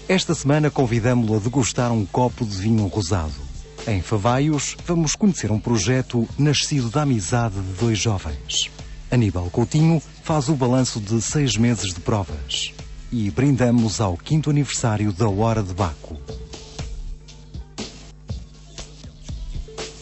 Esta semana convidamo-lo a degustar um copo de vinho rosado. Em Favaios, vamos conhecer um projeto nascido da amizade de dois jovens. Aníbal Coutinho faz o balanço de 6 meses de provas. E brindamos ao 5º aniversário da Hora de Baco.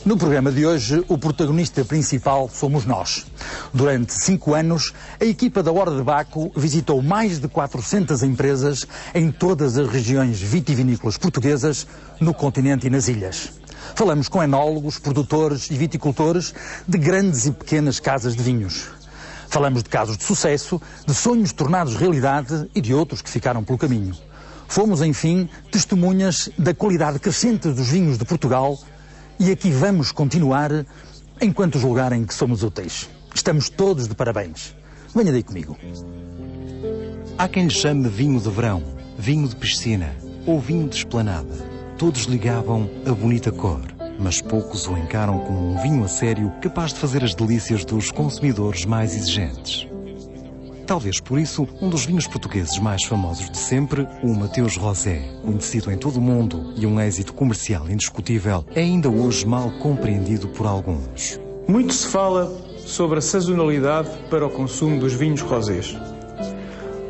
No programa de hoje, o protagonista principal somos nós. Durante 5 anos, a equipa da Hora de Baco visitou mais de 400 empresas em todas as regiões vitivinícolas portuguesas, no continente e nas ilhas. Falamos com enólogos, produtores e viticultores de grandes e pequenas casas de vinhos. Falamos de casos de sucesso, de sonhos tornados realidade e de outros que ficaram pelo caminho. Fomos, enfim, testemunhas da qualidade crescente dos vinhos de Portugal. E aqui vamos continuar enquanto julgarem que somos úteis. Estamos todos de parabéns. Venha daí comigo. Há quem lhe chame vinho de verão, vinho de piscina ou vinho de esplanada. Todos lhe gabam a bonita cor, mas poucos o encaram como um vinho a sério capaz de fazer as delícias dos consumidores mais exigentes. Talvez por isso, um dos vinhos portugueses mais famosos de sempre, o Mateus Rosé, conhecido em todo o mundo e um êxito comercial indiscutível, é ainda hoje mal compreendido por alguns. Muito se fala sobre a sazonalidade para o consumo dos vinhos rosés.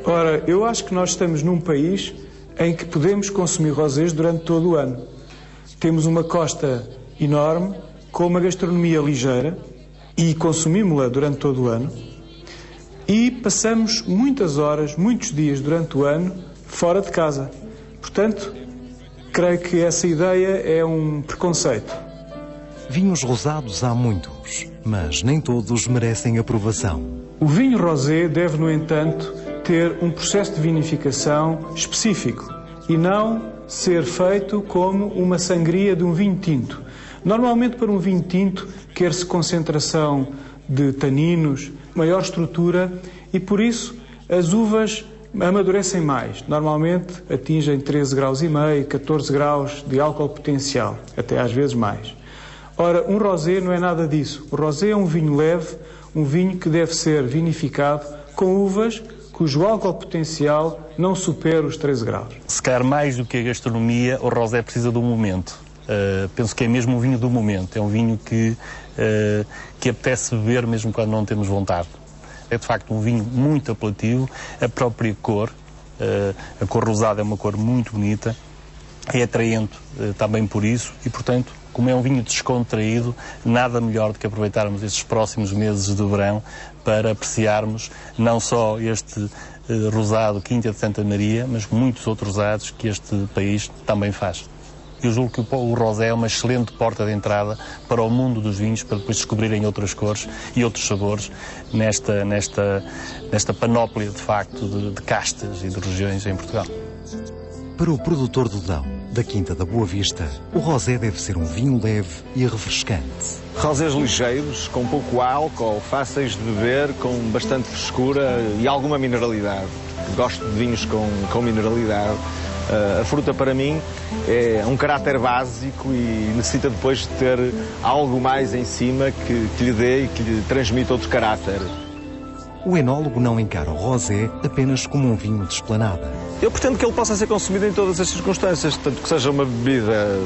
Ora, eu acho que nós estamos num país em que podemos consumir rosés durante todo o ano. Temos uma costa enorme, com uma gastronomia ligeira, e consumimos-la durante todo o ano. E passamos muitas horas, muitos dias durante o ano, fora de casa. Portanto, creio que essa ideia é um preconceito. Vinhos rosados há muitos, mas nem todos merecem aprovação. O vinho rosé deve, no entanto, ter um processo de vinificação específico e não ser feito como uma sangria de um vinho tinto. Normalmente, para um vinho tinto, quer-se concentração de taninos, maior estrutura e, por isso, as uvas amadurecem mais. Normalmente atingem 13,5 graus, 14 graus de álcool potencial, até às vezes mais. Ora, um rosé não é nada disso. O rosé é um vinho leve, um vinho que deve ser vinificado com uvas cujo álcool potencial não supera os 13 graus. Se calhar mais do que a gastronomia, o rosé precisa do momento. Penso que é mesmo um vinho do momento. É um vinho que apetece beber mesmo quando não temos vontade. É de facto um vinho muito apelativo. A própria cor, a cor rosada é uma cor muito bonita, é atraente também por isso e, portanto, como é um vinho descontraído, nada melhor do que aproveitarmos estes próximos meses de verão para apreciarmos não só este rosado Quinta de Santa Maria, mas muitos outros rosados que este país também faz. Eu julgo que o rosé é uma excelente porta de entrada para o mundo dos vinhos, para depois descobrirem outras cores e outros sabores nesta panóplia, de facto, de castas e de regiões em Portugal. Para o produtor do Dão, da Quinta da Boa Vista, o rosé deve ser um vinho leve e refrescante. Rosés ligeiros, com pouco álcool, fáceis de beber, com bastante frescura e alguma mineralidade. Gosto de vinhos com mineralidade. A fruta, para mim, é um caráter básico e necessita depois de ter algo mais em cima que lhe dê e que lhe transmita outro caráter. O enólogo não encara o rosé apenas como um vinho de esplanada. Eu pretendo que ele possa ser consumido em todas as circunstâncias, tanto que seja uma bebida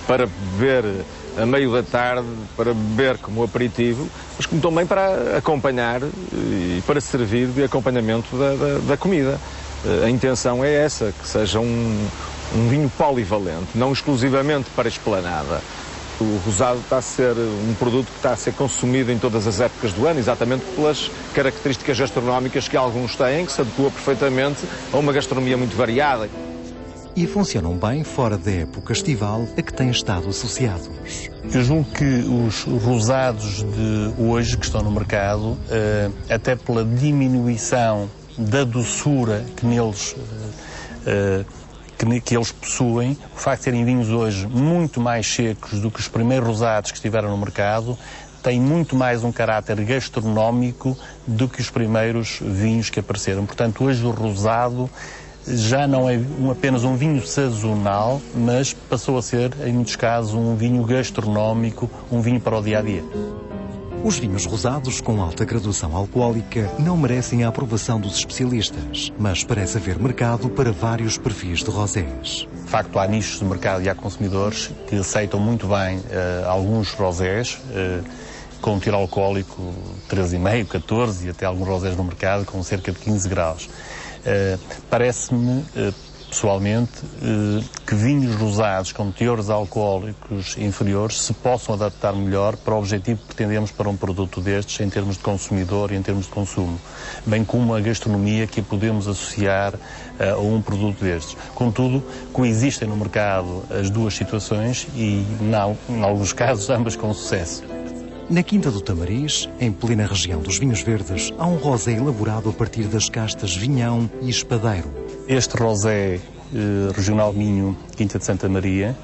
para beber a meio da tarde, para beber como aperitivo, mas como também para acompanhar e para servir de acompanhamento da comida. A intenção é essa, que seja um vinho polivalente, não exclusivamente para esplanada. O rosado está a ser um produto que está a ser consumido em todas as épocas do ano, exatamente pelas características gastronómicas que alguns têm, que se adequa perfeitamente a uma gastronomia muito variada. E funcionam bem fora da época estival a que têm estado associados. Eu julgo que os rosados de hoje que estão no mercado, até pela diminuição da doçura que neles que eles possuem, o facto de serem vinhos hoje muito mais secos do que os primeiros rosados que estiveram no mercado, tem muito mais um caráter gastronómico do que os primeiros vinhos que apareceram. Portanto, hoje o rosado já não é apenas um vinho sazonal, mas passou a ser, em muitos casos, um vinho gastronómico, um vinho para o dia-a-dia. Os vinhos rosados com alta graduação alcoólica não merecem a aprovação dos especialistas, mas parece haver mercado para vários perfis de rosés. De facto, há nichos de mercado e há consumidores que aceitam muito bem alguns rosés com um teor alcoólico 13,5, 14 e até alguns rosés no mercado com cerca de 15 graus. Parece-me, pessoalmente, que vinhos rosados com teores alcoólicos inferiores se possam adaptar melhor para o objetivo que pretendemos para um produto destes em termos de consumidor e em termos de consumo, bem como a gastronomia que podemos associar a um produto destes. Contudo, coexistem no mercado as duas situações e, em alguns casos, ambas com sucesso. Na Quinta do Tamariz, em plena região dos vinhos verdes, há um rosé elaborado a partir das castas Vinhão e Espadeiro. Este rosé regional Minho Quinta de Santa Maria,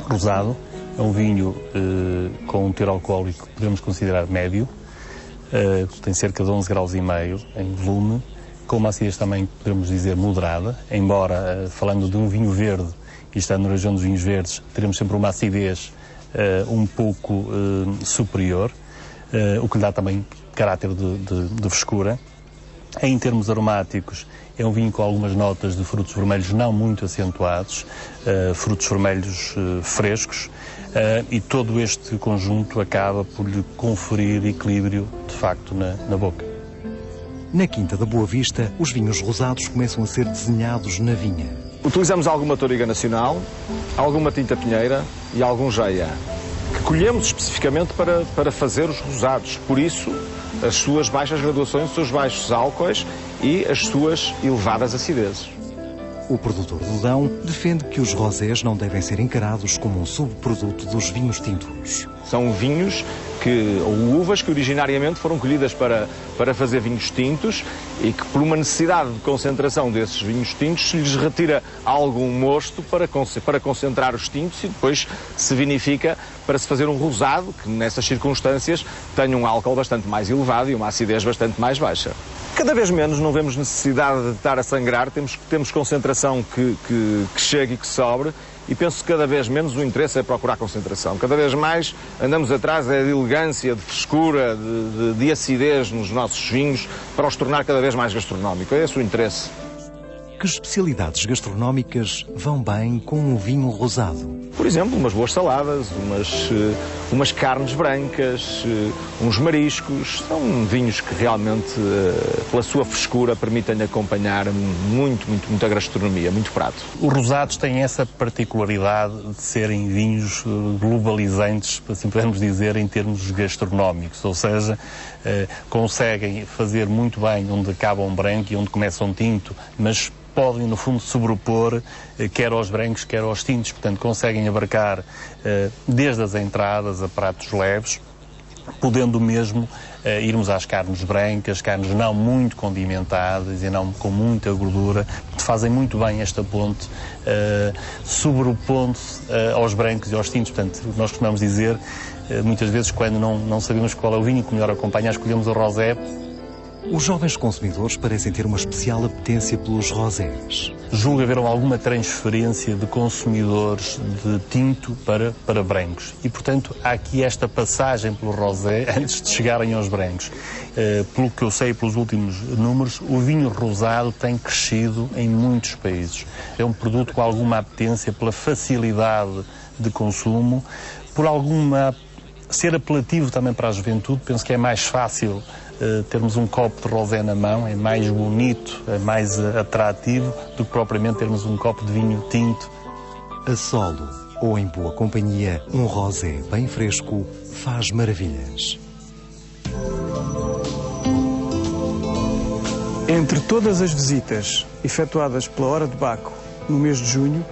rosado, é um vinho com um teor alcoólico que podemos considerar médio, tem cerca de 11,5 graus em volume, com uma acidez também podemos dizer moderada, embora falando de um vinho verde e estando na região dos vinhos verdes, teremos sempre uma acidez um pouco superior, o que lhe dá também caráter de frescura. Em termos aromáticos, é um vinho com algumas notas de frutos vermelhos não muito acentuados, frutos vermelhos frescos, e todo este conjunto acaba por lhe conferir equilíbrio, de facto, na boca. Na Quinta da Boa Vista, os vinhos rosados começam a ser desenhados na vinha. Utilizamos alguma Touriga Nacional, alguma Tinta Pinheira e algum Geia, que colhemos especificamente para fazer os rosados. Por isso, as suas baixas graduações, os seus baixos álcoois e as suas elevadas acidezes. O produtor do Dão defende que os rosés não devem ser encarados como um subproduto dos vinhos tintos. São vinhos ou uvas que originariamente foram colhidas para fazer vinhos tintos e que, por uma necessidade de concentração desses vinhos tintos, se lhes retira algum mosto para concentrar os tintos e depois se vinifica para se fazer um rosado que, nessas circunstâncias, tenha um álcool bastante mais elevado e uma acidez bastante mais baixa. Cada vez menos não vemos necessidade de estar a sangrar, temos concentração que chegue e que sobre, e penso que cada vez menos o interesse é procurar concentração. Cada vez mais andamos atrás de elegância, de frescura, de acidez nos nossos vinhos para os tornar cada vez mais gastronómicos. É esse o interesse. Que especialidades gastronómicas vão bem com um vinho rosado? Por exemplo, umas boas saladas, umas carnes brancas, uns mariscos. São vinhos que realmente, pela sua frescura, permitem acompanhar muita gastronomia, muito prato. Os rosados têm essa particularidade de serem vinhos globalizantes, assim podemos dizer, em termos gastronómicos, ou seja, conseguem fazer muito bem onde acaba um branco e onde começa um tinto, mas podem, no fundo, sobrepor quer aos brancos, quer aos tintos. Portanto, conseguem abarcar desde as entradas a pratos leves, podendo mesmo irmos às carnes brancas, carnes não muito condimentadas e não com muita gordura. Fazem muito bem esta ponte, sobrepondo-se aos brancos e aos tintos. Portanto, nós costumamos dizer, muitas vezes, quando não sabemos qual é o vinho que melhor acompanha, escolhemos o rosé. Os jovens consumidores parecem ter uma especial apetência pelos rosés. Julgo haver alguma transferência de consumidores de tinto para brancos. E, portanto, há aqui esta passagem pelo rosé antes de chegarem aos brancos. Pelo que eu sei, pelos últimos números, o vinho rosado tem crescido em muitos países. É um produto com alguma apetência pela facilidade de consumo, por ser apelativo também para a juventude. Penso que é mais fácil termos um copo de rosé na mão, é mais bonito, é mais atrativo do que propriamente termos um copo de vinho tinto. A solo ou em boa companhia, um rosé bem fresco faz maravilhas. Entre todas as visitas efetuadas pela Hora de Baco no mês de junho,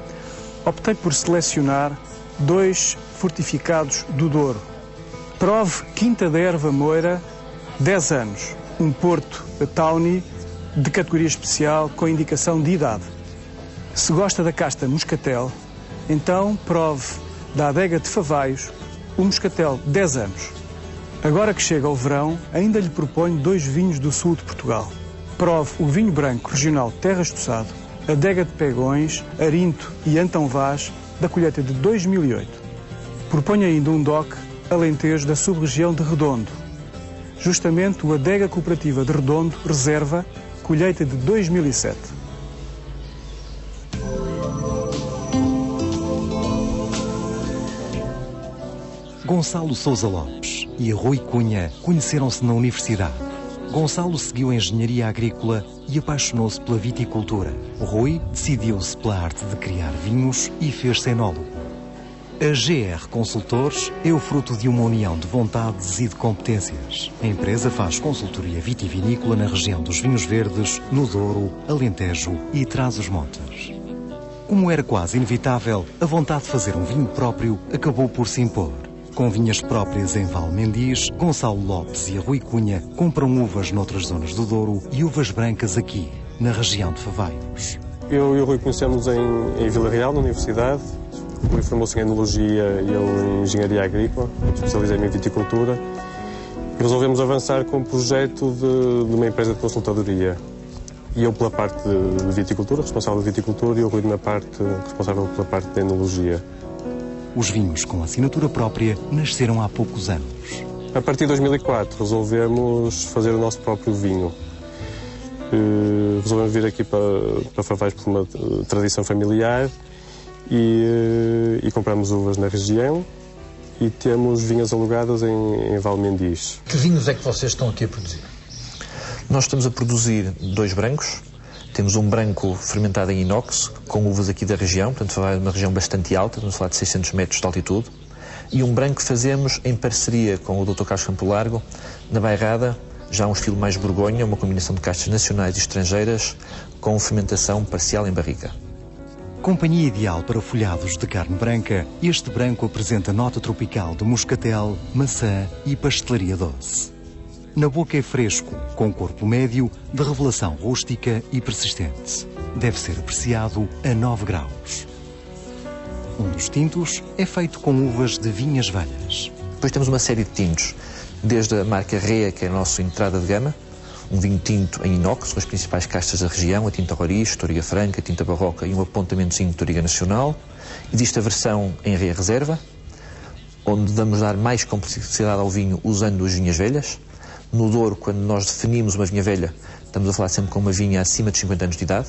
optei por selecionar 2 fortificados do Douro. Prove Quinta da Erva Moura, 10 anos, um Porto Tawny de categoria especial com indicação de idade. Se gosta da casta Moscatel, então prove da Adega de Favaios, o Moscatel 10 anos. Agora que chega o verão, ainda lhe proponho 2 vinhos do sul de Portugal. Prove o vinho branco regional Terras do Sado, Adega de Pegões, Arinto e Antão Vaz, da colheita de 2008. Proponho ainda um DOC Alentejo da sub-região de Redondo. Justamente o Adega Cooperativa de Redondo reserva colheita de 2007. Gonçalo Sousa Lopes e Rui Cunha conheceram-se na universidade. Gonçalo seguiu a engenharia agrícola e apaixonou-se pela viticultura. Rui decidiu-se pela arte de criar vinhos e fez-se enólogo. A GR Consultores é o fruto de uma união de vontades e de competências. A empresa faz consultoria vitivinícola na região dos vinhos verdes, no Douro, Alentejo e Trás-os-Montes. Como era quase inevitável, a vontade de fazer um vinho próprio acabou por se impor. Com vinhas próprias em Valmendiz, Gonçalo Lopes e Rui Cunha compram uvas noutras zonas do Douro e uvas brancas aqui, na região de Favaios. Eu e o Rui conhecemos em Vila Real, na universidade. O Rui formou-se em enologia e eu em engenharia agrícola, especializei-me em viticultura. E resolvemos avançar com um projeto de uma empresa de consultadoria. E eu pela parte de viticultura, responsável de viticultura, e o Rui na parte responsável pela parte de enologia. Os vinhos com assinatura própria nasceram há poucos anos. A partir de 2004 resolvemos fazer o nosso próprio vinho. Resolvemos vir aqui para Favaios por uma tradição familiar e compramos uvas na região e temos vinhas alugadas em Valmendiz. Que vinhos é que vocês estão aqui a produzir? Nós estamos a produzir 2 brancos. Temos um branco fermentado em inox, com uvas aqui da região, portanto vai uma região bastante alta, estamos a falar de 600 metros de altitude. E um branco que fazemos em parceria com o Dr. Carlos Campo Largo, na Bairrada, já um estilo mais Borgonha, uma combinação de castas nacionais e estrangeiras, com fermentação parcial em barrica. Companhia ideal para folhados de carne branca, este branco apresenta nota tropical de moscatel, maçã e pastelaria doce. Na boca é fresco, com corpo médio, de revelação rústica e persistente. Deve ser apreciado a 9 graus. Um dos tintos é feito com uvas de vinhas velhas. Depois temos uma série de tintos, desde a marca Rea, que é a nossa entrada de gama, um vinho tinto em inox, com as principais castas da região, a tinta Roriz, Toriga Franca, tinta Barroca e um apontamentozinho de Toriga Nacional. Existe a versão em Rea Reserva, onde vamos dar mais complexidade ao vinho usando as vinhas velhas. No Douro, quando nós definimos uma vinha velha, estamos a falar sempre com uma vinha acima de 50 anos de idade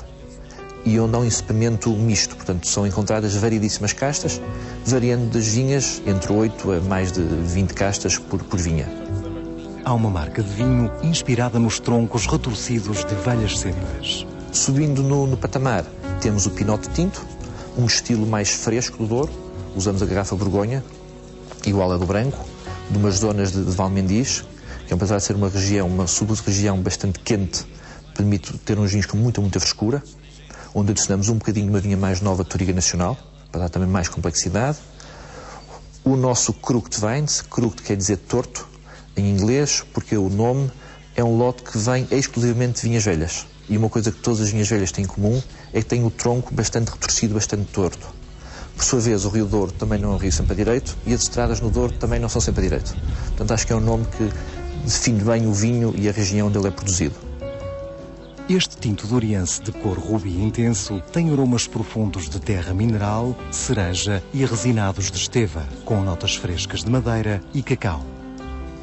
e onde há um encepamento misto, portanto são encontradas variedíssimas castas, variando das vinhas entre 8 a mais de 20 castas por vinha. Há uma marca de vinho inspirada nos troncos retorcidos de velhas cepas. Subindo no patamar, temos o Pinot Tinto, um estilo mais fresco do Douro, usamos a garrafa Borgonha, igual a do branco, de umas zonas de Valmendiz, que apesar de ser uma região, uma sub-região bastante quente, permite ter uns vinhos com muita frescura, onde adicionamos um bocadinho de uma vinha mais nova de Toriga Nacional, para dar também mais complexidade. O nosso Crooked Vines, Crooked quer dizer torto, em inglês, porque o nome é um lote que vem exclusivamente de vinhas velhas. E uma coisa que todas as vinhas velhas têm em comum é que tem o tronco bastante retorcido, bastante torto. Por sua vez, o Rio Douro também não é um rio sempre a direito e as estradas no Douro também não são sempre a direito. Portanto, acho que é um nome que define bem o vinho e a região onde ele é produzido. Este tinto douriense de cor rubi intenso tem aromas profundos de terra mineral, cereja e resinados de esteva, com notas frescas de madeira e cacau.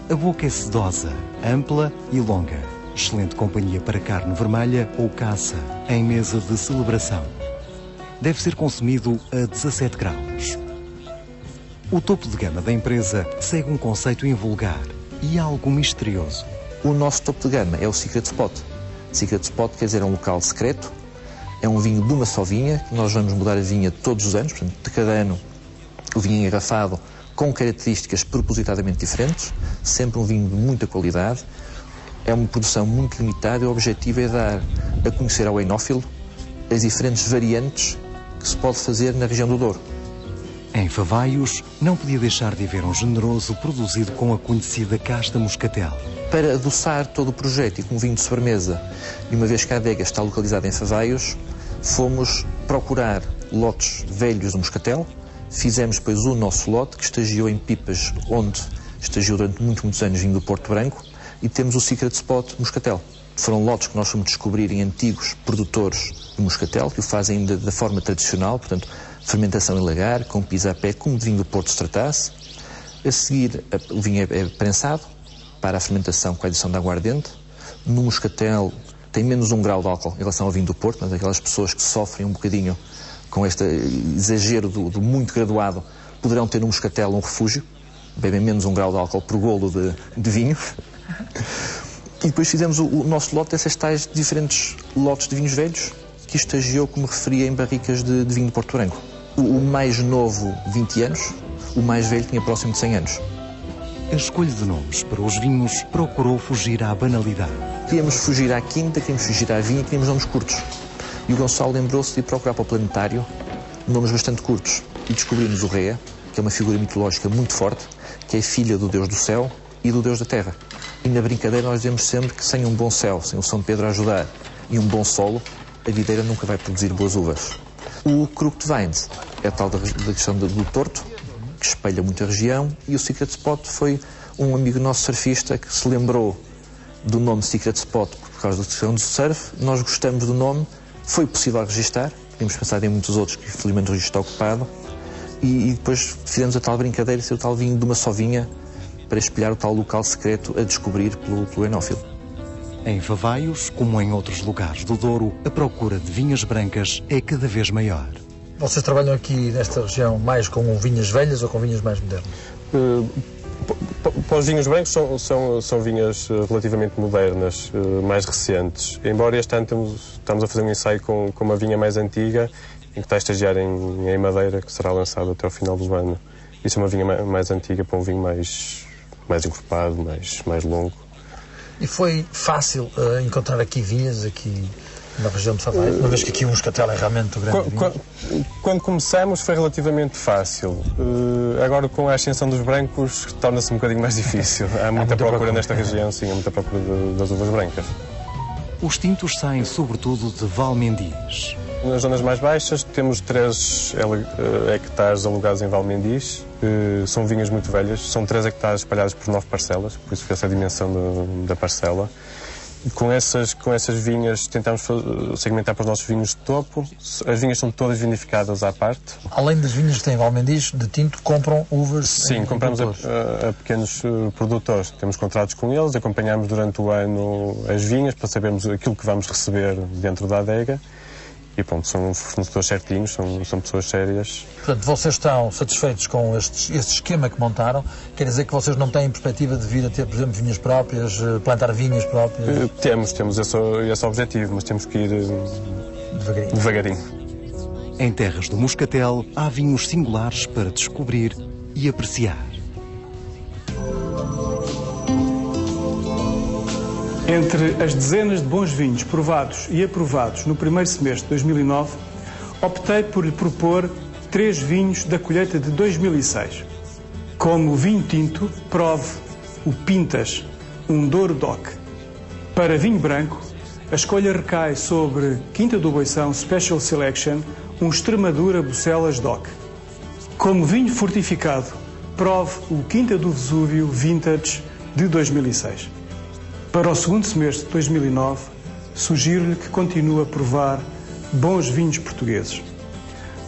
A boca é sedosa, ampla e longa. Excelente companhia para carne vermelha ou caça, em mesa de celebração. Deve ser consumido a 17 graus. O topo de gama da empresa segue um conceito invulgar e algo misterioso. O nosso topo de gama é o Secret Spot. Secret Spot quer dizer um local secreto, é um vinho de uma só vinha, que nós vamos mudar a vinha todos os anos, portanto, de cada ano o vinho é engarrafado com características propositadamente diferentes, sempre um vinho de muita qualidade, é uma produção muito limitada e o objetivo é dar a conhecer ao enófilo as diferentes variantes que se pode fazer na região do Douro. Em Favaios, não podia deixar de haver um generoso produzido com a conhecida casta moscatel. Para adoçar todo o projeto e com vinho de sobremesa, e uma vez que a adega está localizada em Favaios, fomos procurar lotes velhos de moscatel, fizemos depois o nosso lote, que estagiou em pipas, onde estagiou durante muitos anos vinho do Porto Branco, e temos o Secret Spot Moscatel. Foram lotes que nós fomos descobrir em antigos produtores de moscatel, que o fazem ainda da forma tradicional, portanto, fermentação em lagar, com pisapé, como de vinho do Porto se tratasse. A seguir, o vinho é prensado para a fermentação com a adição de aguardente. No moscatel tem menos 1 grau de álcool em relação ao vinho do Porto, mas aquelas pessoas que sofrem um bocadinho com este exagero do muito graduado poderão ter no moscatel um refúgio, bebem menos 1 grau de álcool por golo de vinho. E depois fizemos o nosso lote dessas tais diferentes lotes de vinhos velhos que estagiou, como referia, em barricas de vinho de Porto Branco. O mais novo, 20 anos, o mais velho tinha próximo de 100 anos. A escolha de nomes para os vinhos procurou fugir à banalidade. Queríamos fugir à quinta, queríamos fugir à vinha, queríamos nomes curtos. E o Gonçalo lembrou-se de procurar para o planetário nomes bastante curtos. E descobrimos o Rea, que é uma figura mitológica muito forte, que é filha do Deus do Céu e do Deus da Terra. E na brincadeira nós dizemos sempre que sem um bom céu, sem o São Pedro a ajudar e um bom solo, a videira nunca vai produzir boas uvas. O Crooked Vines é a tal da questão do torto, que espelha muito a região, e o Secret Spot foi um amigo nosso surfista que se lembrou do nome Secret Spot por causa da questão do surf. Nós gostamos do nome, foi possível registar, tínhamos pensado em muitos outros que infelizmente o registro está ocupado, e depois fizemos a tal brincadeira de ser o tal vinho de uma só vinha para espelhar o tal local secreto a descobrir pelo enófilo. Em Favaios, como em outros lugares do Douro, a procura de vinhas brancas é cada vez maior. Vocês trabalham aqui nesta região mais com vinhas velhas ou com vinhas mais modernas? Para os vinhos brancos são vinhas relativamente modernas, mais recentes. Embora este ano estamos a fazer um ensaio com uma vinha mais antiga, em que está a estagiar em madeira, que será lançado até ao final do ano. Isso é uma vinha mais antiga para um vinho mais encorpado, mais longo. E foi fácil encontrar aqui vinhas, aqui na região de Favaios, uma vez que aqui o moscatel é realmente o grande vinho? Quando começamos foi relativamente fácil. Agora, com a ascensão dos brancos, torna-se um bocadinho mais difícil. Há muita procura nesta região, sim, há muita procura das uvas brancas. Os tintos saem sobretudo de Valmendiz. Nas zonas mais baixas temos 3 hectares alugados em Valmendiz. São vinhas muito velhas, são 3 hectares espalhados por 9 parcelas, por isso essa dimensão da parcela. E com essas vinhas tentamos segmentar para os nossos vinhos de topo. As vinhas são todas vinificadas à parte. Além das vinhas que têm em Valmendiz, de tinto, compram uvas? Sim, compramos a pequenos produtores. Temos contratos com eles, acompanhamos durante o ano as vinhas para sabermos aquilo que vamos receber dentro da adega. E pronto, são fornecedores certinhos, são pessoas sérias. Portanto, vocês estão satisfeitos com este esquema que montaram? Quer dizer que vocês não têm perspectiva de vir a ter, por exemplo, vinhas próprias, plantar vinhas próprias? Temos esse objetivo, mas temos que ir devagarinho. Em terras do Moscatel, há vinhos singulares para descobrir e apreciar. Entre as dezenas de bons vinhos provados e aprovados no primeiro semestre de 2009, optei por lhe propor 3 vinhos da colheita de 2006. Como vinho tinto, prove o Pintas, um Douro DOC. Para vinho branco, a escolha recai sobre Quinta do Boição Special Selection, um Extremadura Bucelas DOC. Como vinho fortificado, prove o Quinta do Vesúvio Vintage de 2006. Para o segundo semestre de 2009, sugiro-lhe que continue a provar bons vinhos portugueses.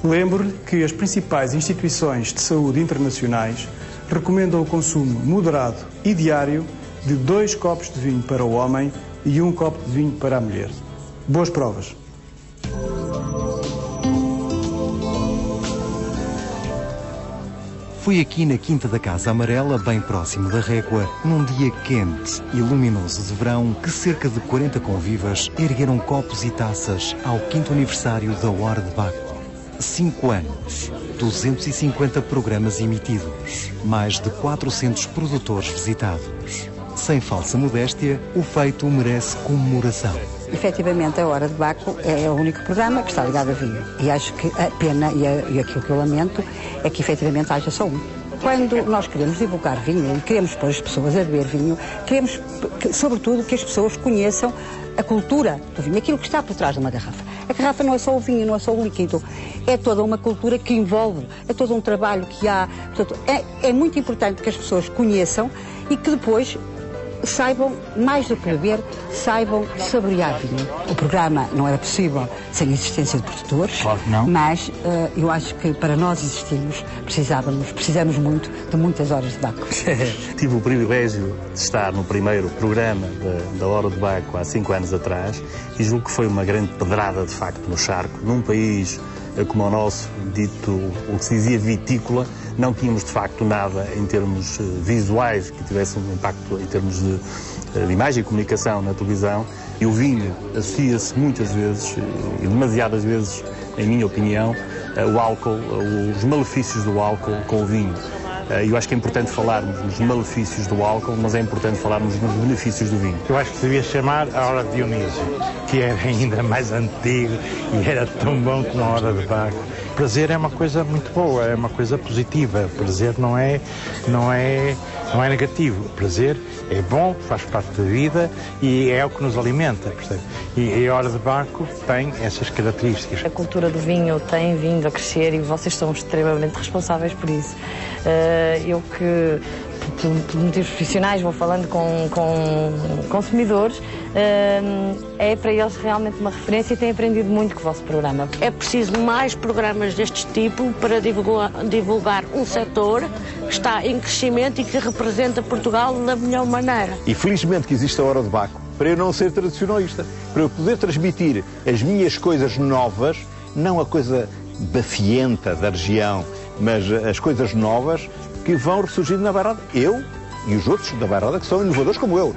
Lembro-lhe que as principais instituições de saúde internacionais recomendam o consumo moderado e diário de 2 copos de vinho para o homem e 1 copo de vinho para a mulher. Boas provas! Foi aqui na Quinta da Casa Amarela, bem próximo da Régua, num dia quente e luminoso de verão, que cerca de 40 convivas ergueram copos e taças ao 5º aniversário da Hora de Baco. 5 anos, 250 programas emitidos, mais de 400 produtores visitados. Sem falsa modéstia, o feito merece comemoração. Efetivamente, a Hora de Baco é o único programa que está ligado a vinho. E acho que a pena e aquilo que eu lamento é que efetivamente haja só um. Quando nós queremos divulgar vinho e queremos pôr as pessoas a beber vinho, queremos, sobretudo, que as pessoas conheçam a cultura do vinho, aquilo que está por trás de uma garrafa. A garrafa não é só o vinho, não é só o líquido, é toda uma cultura que envolve, é todo um trabalho que há. Portanto, é muito importante que as pessoas conheçam e que depois saibam, mais do que beber, saibam saborear vinho. O programa não era possível sem a existência de produtores, claro que não. Mas eu acho que para nós existirmos, precisamos muito de muitas horas de Baco. Tive o privilégio de estar no primeiro programa da Hora do Baco há 5 anos atrás e julgo que foi uma grande pedrada, de facto, no charco. Num país como o nosso, dito o que se dizia vitícola, não tínhamos, de facto, nada em termos visuais que tivesse um impacto em termos de imagem e comunicação na televisão. E o vinho associa-se muitas vezes, e demasiadas vezes, em minha opinião, o álcool, os malefícios do álcool com o vinho. Eu acho que é importante falarmos nos malefícios do álcool, mas é importante falarmos nos benefícios do vinho. Eu acho que se devia chamar a Hora de Dionísio, que era ainda mais antigo e era tão bom como a Hora de Baco. Prazer é uma coisa muito boa, é uma coisa positiva. Prazer não é negativo. Prazer é bom, faz parte da vida e é o que nos alimenta, percebe? E a Hora de Baco tem essas características. A cultura do vinho tem vindo a crescer e vocês são extremamente responsáveis por isso. Eu que, por motivos profissionais, vou falando com consumidores, é para eles realmente uma referência e têm aprendido muito com o vosso programa. É preciso mais programas deste tipo para divulgar um setor que está em crescimento e que representa Portugal da melhor maneira. E felizmente que existe a Hora de Baco, para eu não ser tradicionalista, para eu poder transmitir as minhas coisas novas, não a coisa bafienta da região, mas as coisas novas que vão ressurgindo na Bairrada. Eu e os outros da Bairrada que são inovadores como eu.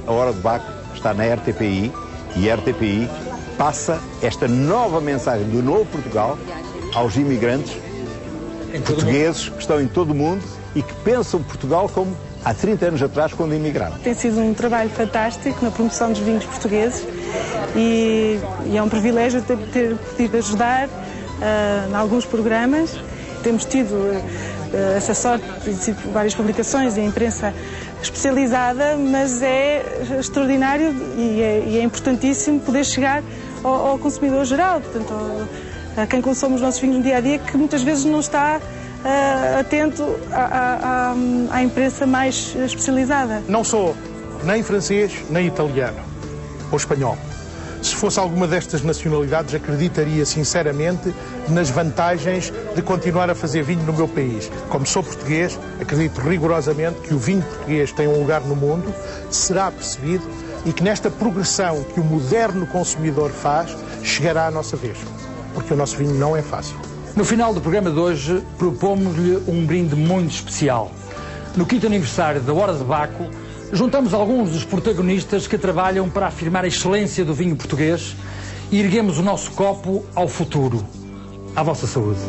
A Hora de Baco está na RTPI e a RTPI passa esta nova mensagem do novo Portugal aos imigrantes portugueses que estão em todo o mundo e que pensam Portugal como há 30 anos atrás, quando emigraram. Tem sido um trabalho fantástico na promoção dos vinhos portugueses e é um privilégio ter podido ajudar em alguns programas. Temos tido essa sorte de várias publicações e a imprensa especializada, mas é extraordinário e é importantíssimo poder chegar ao consumidor geral, portanto, a quem consome os nossos vinhos no dia-a-dia, que muitas vezes não está atento à imprensa mais especializada. Não sou nem francês, nem italiano ou espanhol. Se fosse alguma destas nacionalidades, acreditaria sinceramente nas vantagens de continuar a fazer vinho no meu país. Como sou português, acredito rigorosamente que o vinho português tem um lugar no mundo, será percebido e que nesta progressão que o moderno consumidor faz, chegará à nossa vez. Porque o nosso vinho não é fácil. No final do programa de hoje, propomos-lhe um brinde muito especial. No 5º aniversário da Hora de Baco, juntamos alguns dos protagonistas que trabalham para afirmar a excelência do vinho português e erguemos o nosso copo ao futuro. À vossa saúde.